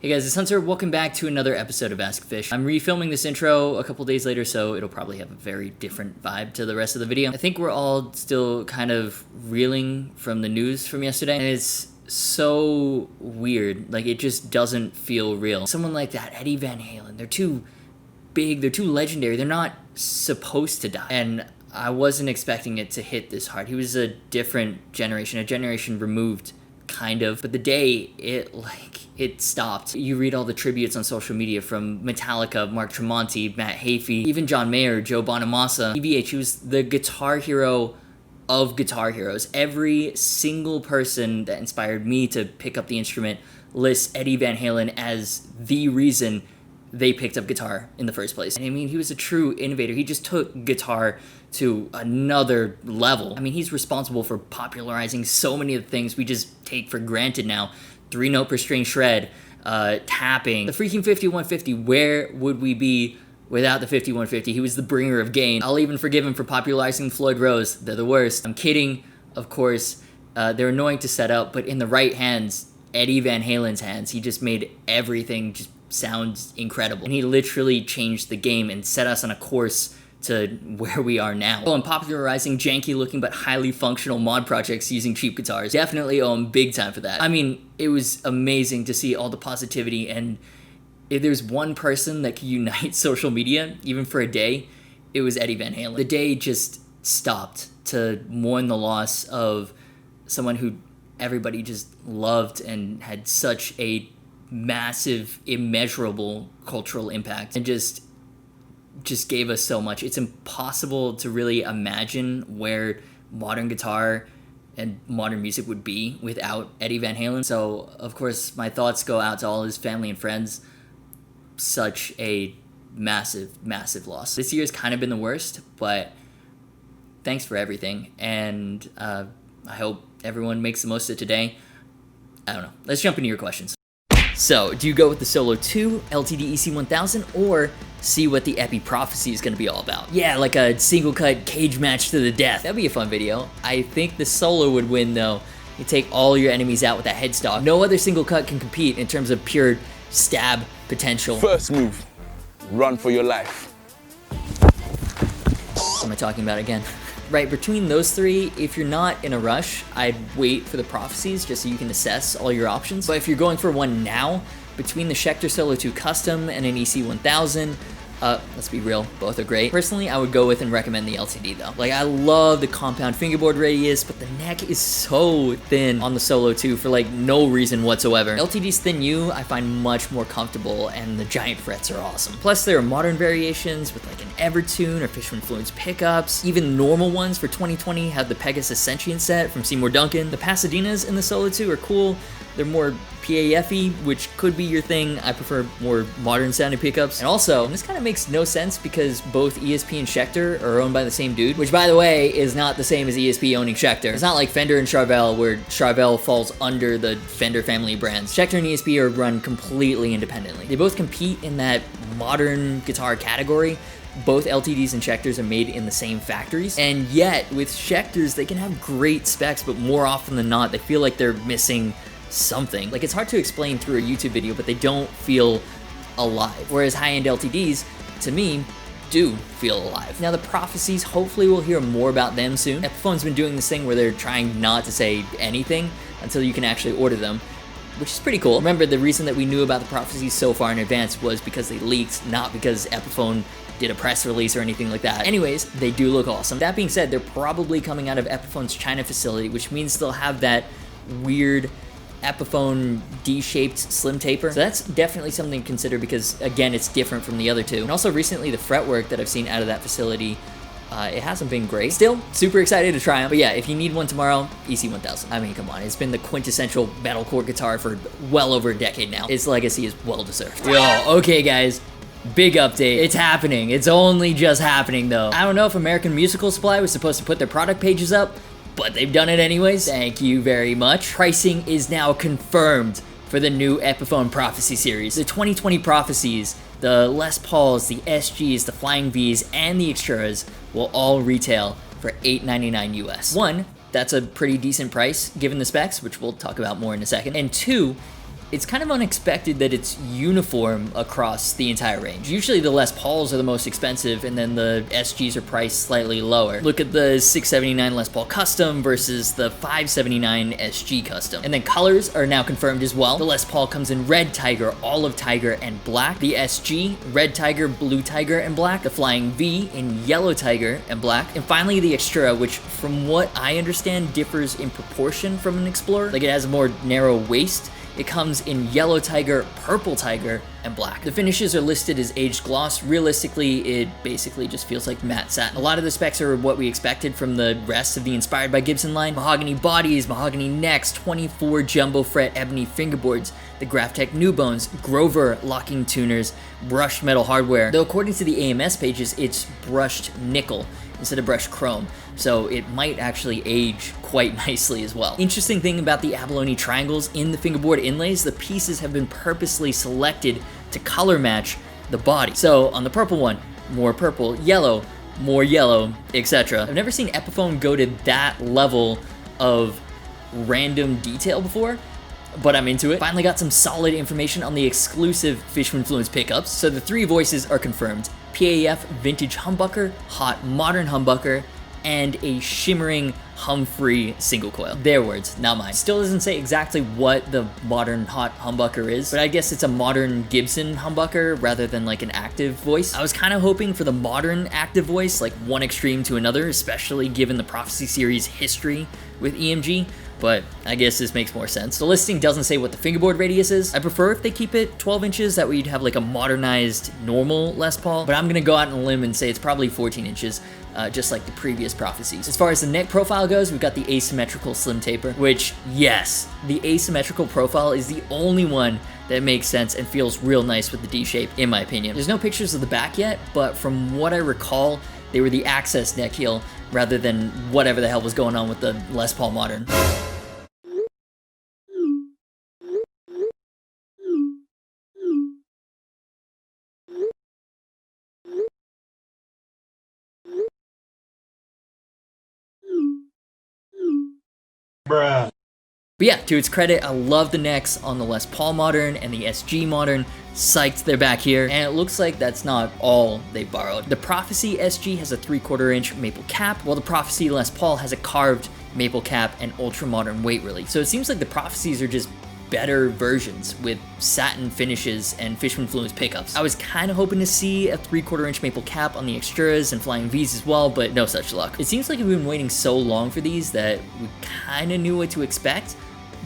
Hey guys, it's Hunter. Welcome back to another episode of ASKgufish. I'm refilming this intro a couple days later, so it'll probably have a very different vibe to the rest of the video. I think we're all still kind of reeling from the news from yesterday, and it's so weird. Like, it just doesn't feel real. Someone like that, Eddie Van Halen, they're too big, they're too legendary, they're not supposed to die. And I wasn't expecting it to hit this hard. He was a different generation, a generation removed, kind of, but the day it stopped. You read all the tributes on social media from Metallica, Mark Tremonti, Matt Heafy, even John Mayer, Joe Bonamassa. EVH, he was the guitar hero of guitar heroes. Every single person that inspired me to pick up the instrument lists Eddie Van Halen as the reason they picked up guitar in the first place. And I mean, he was a true innovator. He just took guitar to another level. I mean, he's responsible for popularizing so many of the things we just take for granted now. 3-note per string shred, tapping, the freaking 5150. Where would we be without the 5150? He was the bringer of gain. I'll even forgive him for popularizing Floyd Rose. They're the worst. I'm kidding, of course. They're annoying to set up, but in the right hands, Eddie Van Halen's hands, he just made everything just sound incredible. And he literally changed the game and set us on a course to where we are now. Oh, and popularizing janky looking but highly functional mod projects using cheap guitars. Definitely owe him big time for that. I mean, it was amazing to see all the positivity, and if there's one person that could unite social media, even for a day, it was Eddie Van Halen. The day just stopped to mourn the loss of someone who everybody just loved and had such a massive, immeasurable cultural impact, and just gave us so much. It's impossible to really imagine where modern guitar and modern music would be without Eddie Van Halen. So, of course, my thoughts go out to all his family and friends. Such a massive, massive loss. This year's kind of been the worst, but thanks for everything, and I hope everyone makes the most of it today. I don't know. Let's jump into your questions. So, do you go with the Solo 2, LTD EC1000, or see what the Epi Prophecy is going to be all about? Yeah, like a single cut cage match to the death. That'd be a fun video. I think the Solo would win, though. You take all your enemies out with that headstock. No other single cut can compete in terms of pure stab potential. First move, run for your life. What am I talking about again? Right, between those three, if you're not in a rush, I'd wait for the Prophecies just so you can assess all your options. But if you're going for one now, between the Schecter Solo 2 Custom and an EC1000, let's be real, both are great. Personally, I would go with and recommend the LTD though. Like, I love the compound fingerboard radius, but the neck is so thin on the Solo 2 for like no reason whatsoever. LTD's Thin U I find much more comfortable, and the giant frets are awesome. Plus, there are modern variations with like an Evertune or Fishman Fluence pickups. Even normal ones for 2020 have the Pegasus Sentient set from Seymour Duncan. The Pasadenas in the Solo 2 are cool. They're more PAFE, which could be your thing. I prefer more modern sounding pickups. And also, and this kind of makes no sense because both ESP and Schecter are owned by the same dude, which by the way is not the same as ESP owning Schecter. It's not like Fender and Charvel, where Charvel falls under the Fender family of brands. Schecter and ESP are run completely independently. They both compete in that modern guitar category. Both LTDs and Schecters are made in the same factories, and yet with Schecters they can have great specs, but more often than not they feel like they're missing something. Like, it's hard to explain through a YouTube video, but they don't feel alive. Whereas high-end LTDs, to me, do feel alive. Now, the Prophecies, hopefully we'll hear more about them soon. Epiphone's been doing this thing where they're trying not to say anything until you can actually order them, which is pretty cool. Remember, the reason that we knew about the Prophecies so far in advance was because they leaked, not because Epiphone did a press release or anything like that. Anyways, they do look awesome. That being said, they're probably coming out of Epiphone's China facility, which means they'll have that weird Epiphone D-shaped slim taper. So that's definitely something to consider because, again, it's different from the other two. And also recently, the fretwork that I've seen out of that facility, it hasn't been great. Still, super excited to try them. But yeah, if you need one tomorrow, EC1000. I mean, come on. It's been the quintessential metalcore guitar for well over a decade now. Its legacy is well-deserved. Yo, okay, guys. Big update. It's happening. It's only just happening, though. I don't know if American Musical Supply was supposed to put their product pages up, but they've done it anyways. Thank you very much. Pricing is now confirmed for the new Epiphone Prophecy series. The 2020 Prophecies, the Les Pauls, the SGs, the Flying Vs, and the Extras will all retail for $899 US. One, that's a pretty decent price given the specs, which we'll talk about more in a second. And two, it's kind of unexpected that it's uniform across the entire range. Usually the Les Pauls are the most expensive, and then the SGs are priced slightly lower. Look at the $679 Les Paul Custom versus the $579 SG Custom. And then colors are now confirmed as well. The Les Paul comes in red tiger, olive tiger, and black. The SG, red tiger, blue tiger, and black. The Flying V in yellow tiger and black. And finally the Extra, which from what I understand differs in proportion from an Explorer. Like, it has a more narrow waist. It comes in yellow tiger, purple tiger, and black. The finishes are listed as aged gloss. Realistically, it basically just feels like matte satin. A lot of the specs are what we expected from the rest of the Inspired by Gibson line. Mahogany bodies, mahogany necks, 24 jumbo fret ebony fingerboards, the Graphtec new bones, Grover locking tuners, brushed metal hardware. Though according to the AMS pages, it's brushed nickel instead of brushed chrome, so it might actually age quite nicely as well. Interesting thing about the abalone triangles in the fingerboard inlays, the pieces have been purposely selected to color match the body. So on the purple one, more purple, yellow, more yellow, etc. I've never seen Epiphone go to that level of random detail before, but I'm into it. Finally got some solid information on the exclusive Fishman-Fluence pickups. So the 3 voices are confirmed: PAF vintage humbucker, hot modern humbucker, and a shimmering hum-free single coil. Their words, not mine. Still doesn't say exactly what the modern hot humbucker is, but I guess it's a modern Gibson humbucker rather than like an active voice. I was kind of hoping for the modern active voice, like one extreme to another, especially given the Prophecy series history with EMG, but I guess this makes more sense. The listing doesn't say what the fingerboard radius is. I prefer if they keep it 12 inches, that way you'd have like a modernized normal Les Paul, but I'm gonna go out on a limb and say it's probably 14 inches, just like the previous Prophecies. As far as the neck profile goes, we've got the asymmetrical slim taper, which, yes, the asymmetrical profile is the only one that makes sense and feels real nice with the D shape, in my opinion. There's no pictures of the back yet, but from what I recall, they were the access neck heel rather than whatever the hell was going on with the Les Paul Modern. Bruh. But yeah, to its credit, I love the necks on the Les Paul Modern and the SG Modern. Psyched they're back here, and it looks like that's not all they borrowed. The Prophecy SG has a 3/4 inch maple cap, while the Prophecy Les Paul has a carved maple cap and ultra modern weight relief. So it seems like the Prophecies are just better versions with satin finishes and Fishman-Fluence pickups. I was kind of hoping to see a 3/4 inch maple cap on the Extras and Flying V's as well, but no such luck. It seems like we've been waiting so long for these that we kind of knew what to expect,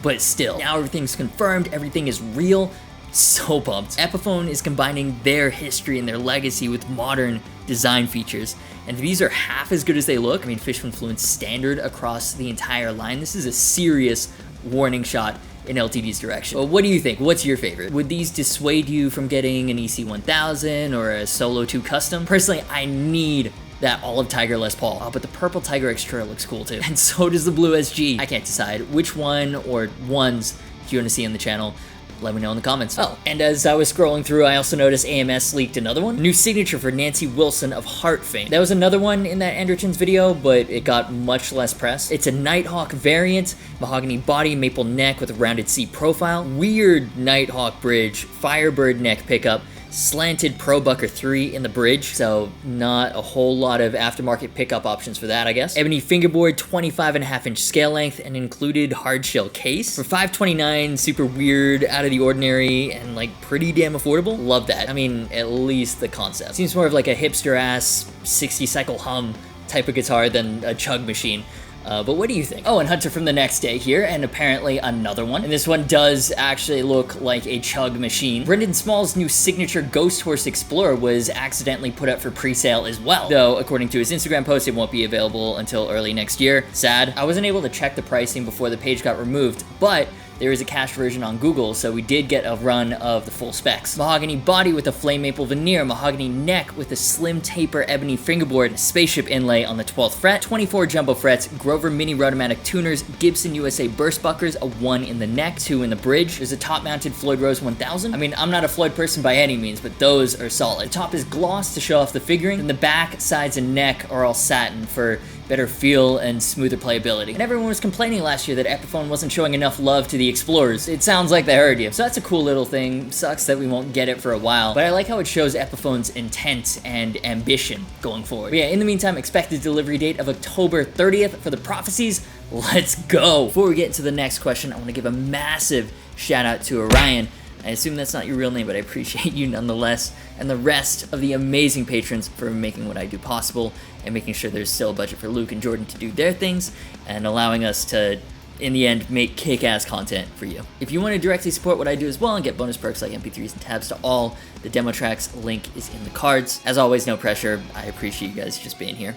but still, now everything's confirmed, everything is real. So pumped. Epiphone is combining their history and their legacy with modern design features, and these are half as good as they look. I mean, Fishman-Fluence standard across the entire line. This is a serious warning shot in LTD's direction. Well, what do you think? What's your favorite? Would these dissuade you from getting an EC1000 or a Solo 2 Custom? Personally, I need that olive tiger Les Paul. Oh, but the purple tiger Extra looks cool too. And so does the blue SG. I can't decide which one or ones you want to see on the channel. Let me know in the comments. Oh, and as I was scrolling through, I also noticed AMS leaked another one. New signature for Nancy Wilson of Heart fame. That was another one in that Andertons video, but it got much less press. It's a Nighthawk variant, mahogany body, maple neck with a rounded C profile, weird Nighthawk bridge, Firebird neck pickup, slanted ProBucker 3 in the bridge, so not a whole lot of aftermarket pickup options for that, I guess. Ebony fingerboard, 25.5 inch scale length, and included hard shell case. For $529, super weird, out of the ordinary, and like pretty damn affordable. Love that. I mean, at least the concept. Seems more of like a hipster ass 60 cycle hum type of guitar than a chug machine. But what do you think? Oh, and Hunter from the next day here, and apparently another one. And this one does actually look like a chug machine. Brendan Small's new signature Ghost Horse Explorer was accidentally put up for pre-sale as well. Though, according to his Instagram post, it won't be available until early next year. Sad. I wasn't able to check the pricing before the page got removed, but there is a cached version on Google, so we did get a run of the full specs. Mahogany body with a flame maple veneer, mahogany neck with a slim taper ebony fingerboard, spaceship inlay on the 12th fret, 24 jumbo frets, Grover mini rotomatic tuners, Gibson USA burst buckers, a 1 in the neck, 2 in the bridge. There's a top-mounted Floyd Rose 1000. I mean, I'm not a Floyd person by any means, but those are solid. The top is gloss to show off the figuring, and the back, sides, and neck are all satin for better feel and smoother playability. And everyone was complaining last year that Epiphone wasn't showing enough love to the Explorers. It sounds like they heard you. So that's a cool little thing. Sucks that we won't get it for a while, but I like how it shows Epiphone's intent and ambition going forward. But yeah, in the meantime, expected delivery date of October 30th for the Prophecies. Let's go. Before we get into the next question, I want to give a massive shout out to Orion. I assume that's not your real name, but I appreciate you nonetheless, and the rest of the amazing patrons for making what I do possible and making sure there's still a budget for Luke and Jordan to do their things and allowing us to, in the end, make kick-ass content for you. If you want to directly support what I do as well and get bonus perks like MP3s and tabs to all the demo tracks, link is in the cards. As always, no pressure. I appreciate you guys just being here.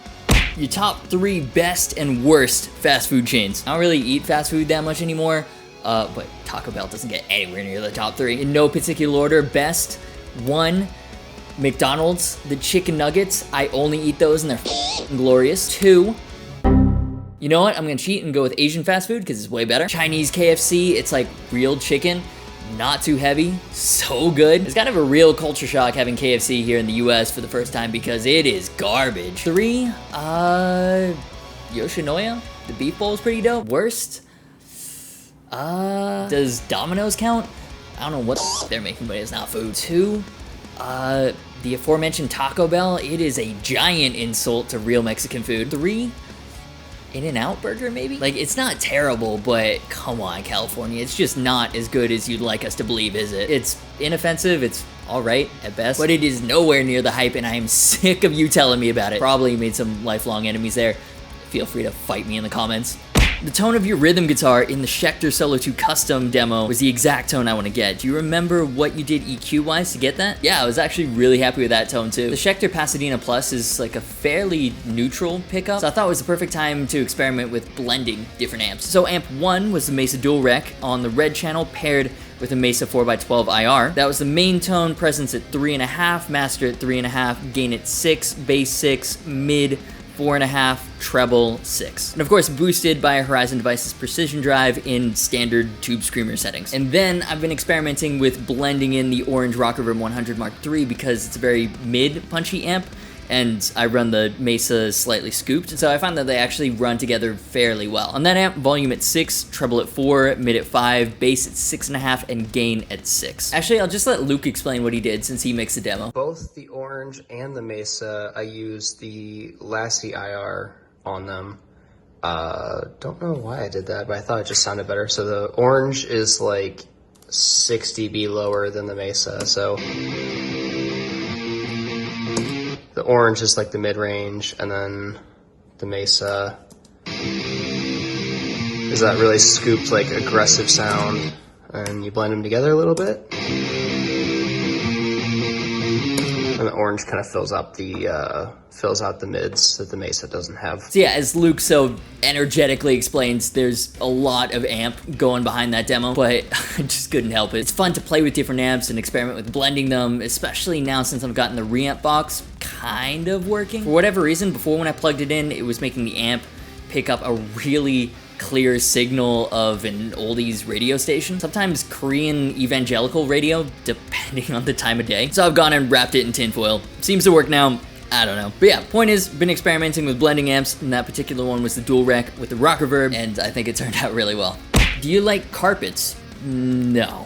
Your top 3 best and worst fast food chains. I don't really eat fast food that much anymore, but Taco Bell doesn't get anywhere near the top 3. In no particular order, best, 1, McDonald's, the chicken nuggets. I only eat those and they're glorious. 2, you know what? I'm gonna cheat and go with Asian fast food because it's way better. Chinese KFC, it's like real chicken, not too heavy, so good. It's kind of a real culture shock having KFC here in the US for the first time because it is garbage. 3, Yoshinoya, the beef bowl is pretty dope. Worst, does Domino's count? I don't know what they're making, but it's not food. 2, the aforementioned Taco Bell, it is a giant insult to real Mexican food. 3, In-N-Out Burger, maybe? Like, it's not terrible, but come on, California. It's just not as good as you'd like us to believe, is it? It's inoffensive, it's alright at best, but it is nowhere near the hype, and I am sick of you telling me about it. Probably made some lifelong enemies there. Feel free to fight me in the comments. The tone of your rhythm guitar in the Schecter Solo 2 custom demo was the exact tone I want to get. Do you remember what you did EQ-wise to get that? Yeah, I was actually really happy with that tone too. The Schecter Pasadena Plus is like a fairly neutral pickup, so I thought it was the perfect time to experiment with blending different amps. So amp 1 was the Mesa Dual Rec on the red channel paired with a Mesa 4x12 IR. That was the main tone, presence at 3.5, master at 3.5, gain at 6, bass 6, mid 4.5, treble 6. And of course boosted by a Horizon Devices Precision Drive in standard Tube Screamer settings. And then I've been experimenting with blending in the orange Rock Reverb 100 Mark III because it's a very mid-punchy amp, and I run the Mesa slightly scooped, so I found that they actually run together fairly well. On that amp, volume at 6, treble at 4, mid at 5, bass at 6.5, and gain at 6. Actually, I'll just let Luke explain what he did since he mixed the demo. Both the orange and the Mesa, I used the Lassie IR on them. Don't know why I did that, but I thought it just sounded better. So the orange is like 6 dB lower than the Mesa, so the orange is like the mid-range, and then the Mesa is that really scooped, like, aggressive sound, and you blend them together a little bit. And the orange kind of fills out the mids that the Mesa doesn't have. So yeah, as Luke so energetically explains, there's a lot of amp going behind that demo, but I just couldn't help it. It's fun to play with different amps and experiment with blending them, especially now since I've gotten the reamp box kind of working. For whatever reason, before when I plugged it in, it was making the amp pick up a really clear signal of an oldies radio station, sometimes Korean evangelical radio, depending on the time of day. So I've gone and wrapped it in tinfoil. Seems to work now. I don't know. But yeah, point is, been experimenting with blending amps, and that particular one was the Dual Rec with the Rock Reverb, and I think it turned out really well. Do you like carpets? No.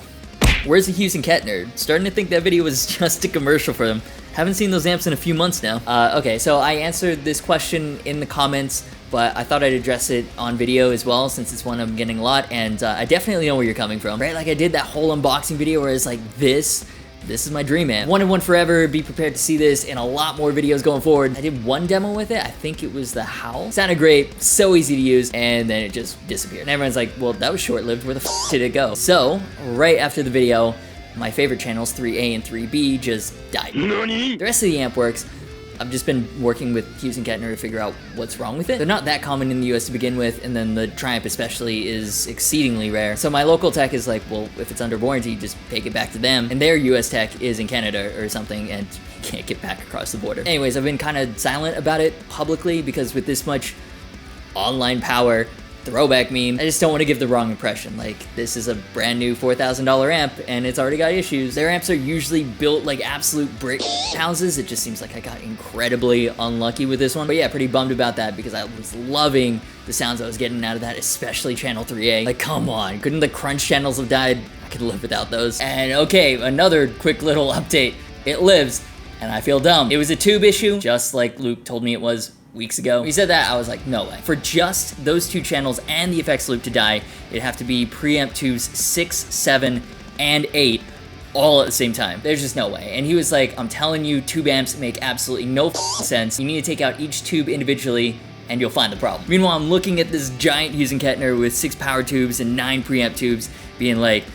Where's the Hughes and Kettner? Starting to think that video was just a commercial for them. Haven't seen those amps in a few months now. Okay, so I answered this question in the comments, but I thought I'd address it on video as well, since it's one I'm getting a lot, and I definitely know where you're coming from, right? Like, I did that whole unboxing video where it's like, this is my dream amp. Wanted one forever, be prepared to see this in a lot more videos going forward. I did one demo with it, I think it was the Howl. Sounded great, so easy to use, and then it just disappeared. And everyone's like, well, that was short-lived, where the f did it go? So, right after the video, my favorite channels, 3A and 3B, just died. The rest of the amp works. I've just been working with Hughes and Kettner to figure out what's wrong with it. They're not that common in the US to begin with, and then the TriAmp especially is exceedingly rare. So my local tech is like, well, if it's under warranty, just take it back to them. And their US tech is in Canada or something, and you can't get back across the border. Anyways, I've been kind of silent about it publicly because with this much online power, throwback meme. I just don't want to give the wrong impression. Like, this is a brand new $4,000 amp and it's already got issues. Their amps are usually built like absolute brick houses. It just seems like I got incredibly unlucky with this one. But yeah, pretty bummed about that because I was loving the sounds I was getting out of that, especially channel 3A. Like, come on, couldn't the crunch channels have died? I could live without those. And okay, another quick little update. It lives, and I feel dumb. It was a tube issue, just like Luke told me it was weeks ago. When he said that, I was like, no way. For just those two channels and the effects loop to die, it'd have to be preamp tubes 6, 7, and 8 all at the same time. There's just no way. And he was like, I'm telling you, tube amps make absolutely no sense. You need to take out each tube individually and you'll find the problem. Meanwhile, I'm looking at this giant Hughes and Kettner with 6 power tubes and 9 preamp tubes being like,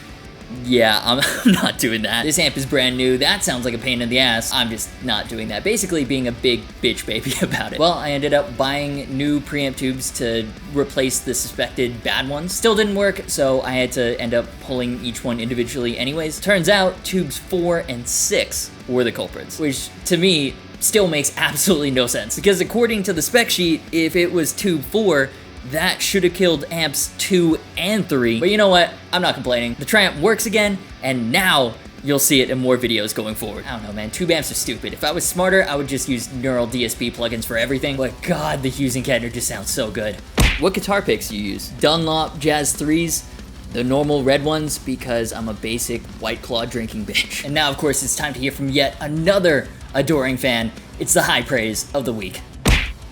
yeah, I'm not doing that. This amp is brand new. That sounds like a pain in the ass. I'm just not doing that. Basically being a big bitch baby about it. Well, I ended up buying new preamp tubes to replace the suspected bad ones. Still didn't work, so I had to end up pulling each one individually anyways. Turns out tubes 4 and 6 were the culprits, which to me still makes absolutely no sense. Because according to the spec sheet, if it was tube 4, that should have killed amps 2 and 3. But you know what? I'm not complaining. The TriAmp works again, and now you'll see it in more videos going forward. I don't know, man. Tube amps are stupid. If I was smarter, I would just use neural DSP plugins for everything. But God, the Hughes and Kettner just sounds so good. What guitar picks do you use? Dunlop Jazz 3s? The normal red ones, because I'm a basic White Claw drinking bitch. And now, of course, it's time to hear from yet another adoring fan. It's the high praise of the week.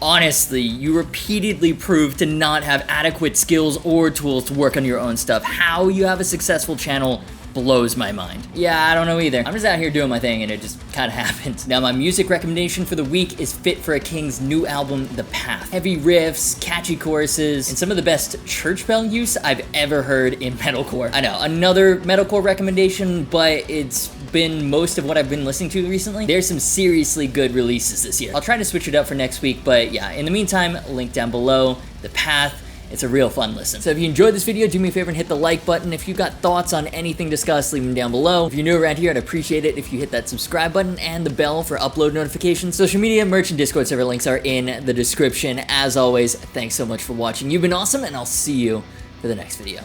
Honestly, you repeatedly prove to not have adequate skills or tools to work on your own stuff. How you have a successful channel blows my mind. Yeah, I don't know either. I'm just out here doing my thing and it just kind of happened. Now, my music recommendation for the week is Fit for a King's new album, The Path. Heavy riffs, catchy choruses, and some of the best church bell use I've ever heard in metalcore. I know, another metalcore recommendation, but it's been most of what I've been listening to recently. There's some seriously good releases this year. I'll try to switch it up for next week, but yeah, in the meantime, link down below, The Path. It's a real fun listen. So if you enjoyed this video, do me a favor and hit the like button. If you've got thoughts on anything discussed, leave them down below. If you're new around here, I'd appreciate it if you hit that subscribe button and the bell for upload notifications. Social media, merch, and Discord server links are in the description. As always, thanks so much for watching. You've been awesome, and I'll see you for the next video.